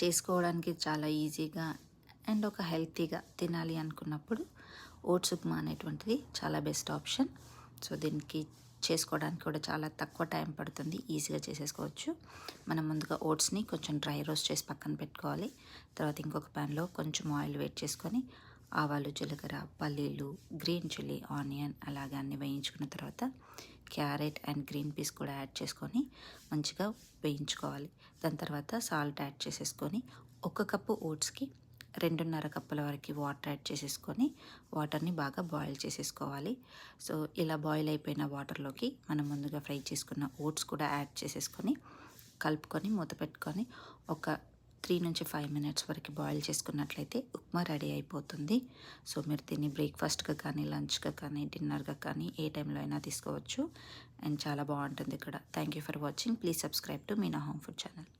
చేసుకోవడానికి చాలా ఈజీగా అండ్ ఒక హెల్తీగా తినాలి అనుకున్నప్పుడు ఓట్స్ ఉప్మా అనేటువంటిది చాలా బెస్ట్ ఆప్షన్. సో దీనికి చేసుకోవడానికి కూడా చాలా తక్కువ టైం పడుతుంది, ఈజీగా చేసేసుకోవచ్చు. మనం ముందుగా ఓట్స్ని కొంచెం డ్రై రోస్ట్ చేసి పక్కన పెట్టుకోవాలి. తర్వాత ఇంకొక ప్యాన్లో కొంచెం ఆయిల్ వేడి చేసుకొని ఆవాలు, జీలకర్ర, పల్లీలు, గ్రీన్ చిల్లీ, ఆనియన్ అలాగే అన్నీ వేయించుకున్న తర్వాత క్యారెట్ అండ్ గ్రీన్ పీస్ కూడా యాడ్ చేసుకొని మంచిగా వేయించుకోవాలి. దాని తర్వాత సాల్ట్ యాడ్ చేసేసుకొని 1 కప్పు ఓట్స్కి 2.5 కప్పుల వరకు వాటర్ యాడ్ చేసేసుకొని వాటర్ని బాగా బాయిల్ చేసేసుకోవాలి. సో ఇలా బాయిల్ అయిపోయిన వాటర్లోకి మనం ముందుగా ఫ్రై చేసుకున్న ఓట్స్ కూడా యాడ్ చేసేసుకొని కలుపుకొని మూత పెట్టుకొని ఒక 3 నుంచి 5 మినిట్స్ వరకు బాయిల్ చేసుకున్నట్లయితే ఉప్మా రెడీ అయిపోతుంది. సో మీరు దీన్ని బ్రేక్ఫాస్ట్గా కానీ, లంచ్గా కానీ, డిన్నర్గా కానీ ఏ టైంలో అయినా తీసుకోవచ్చు అండ్ చాలా బాగుంటుంది ఇక్కడ. Thank you for watching. Please subscribe to Meena home food channel.